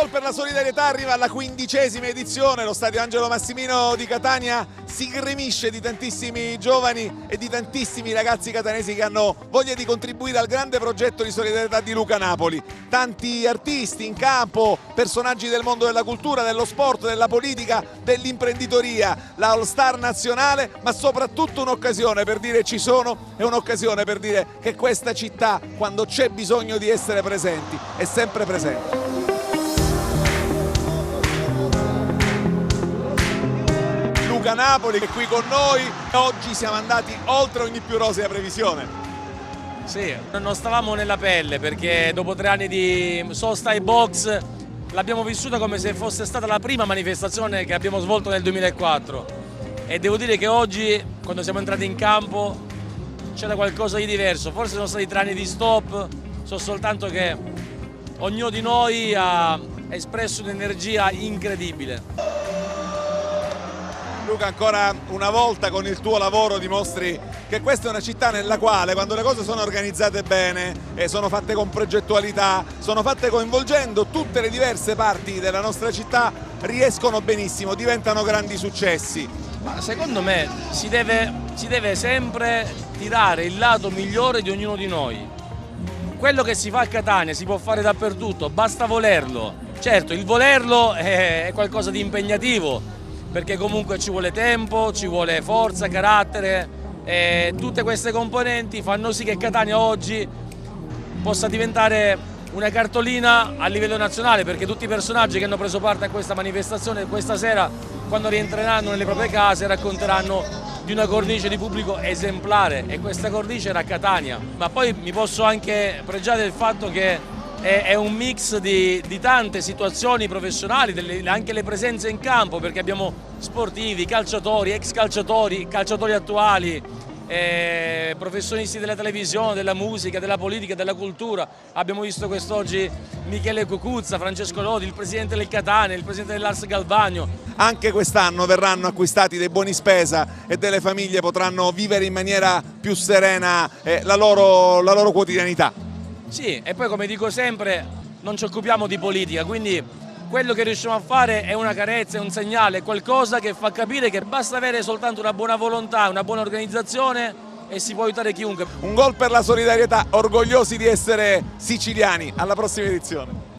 gol per la solidarietà arriva alla 15ª edizione, lo stadio Angelo Massimino di Catania si gremisce di tantissimi giovani e di tantissimi ragazzi catanesi che hanno voglia di contribuire al grande progetto di solidarietà di Luca Napoli. Tanti artisti in campo, personaggi del mondo della cultura, dello sport, della politica, dell'imprenditoria, la All Star nazionale, ma soprattutto un'occasione per dire ci sono e un'occasione per dire che questa città, quando c'è bisogno di essere presenti, è sempre presente. Luca Napoli che è qui con noi, oggi siamo andati oltre ogni più rosea previsione. Sì, non stavamo nella pelle perché dopo 3 anni di sosta e box l'abbiamo vissuta come se fosse stata la prima manifestazione che abbiamo svolto nel 2004 e devo dire che oggi, quando siamo entrati in campo, c'era qualcosa di diverso. Forse sono stati 3 anni di stop, so soltanto che ognuno di noi ha espresso un'energia incredibile. Luca, ancora una volta con il tuo lavoro dimostri che questa è una città nella quale, quando le cose sono organizzate bene, sono fatte con progettualità, sono fatte coinvolgendo tutte le diverse parti della nostra città, riescono benissimo, diventano grandi successi. Ma secondo me si deve sempre tirare il lato migliore di ognuno di noi. Quello che si fa a Catania si può fare dappertutto, basta volerlo. Certo, il volerlo è qualcosa di impegnativo, perché comunque ci vuole tempo, ci vuole forza, carattere, e tutte queste componenti fanno sì che Catania oggi possa diventare una cartolina a livello nazionale, perché tutti i personaggi che hanno preso parte a questa manifestazione questa sera, quando rientreranno nelle proprie case, racconteranno di una cornice di pubblico esemplare, e questa cornice era Catania. Ma poi mi posso anche pregiare del fatto che è un mix di tante situazioni professionali, anche le presenze in campo, perché abbiamo sportivi, calciatori, ex calciatori, calciatori attuali, professionisti della televisione, della musica, della politica, della cultura. Abbiamo visto quest'oggi Michele Cucuzza, Francesco Lodi, il presidente del Catania, il presidente dell'Ars Galvagno. Anche quest'anno verranno acquistati dei buoni spesa e delle famiglie potranno vivere in maniera più serena la loro quotidianità. Sì, e poi come dico sempre, non ci occupiamo di politica, quindi quello che riusciamo a fare è una carezza, è un segnale, qualcosa che fa capire che basta avere soltanto una buona volontà, una buona organizzazione e si può aiutare chiunque. Un gol per la solidarietà, orgogliosi di essere siciliani. Alla prossima edizione.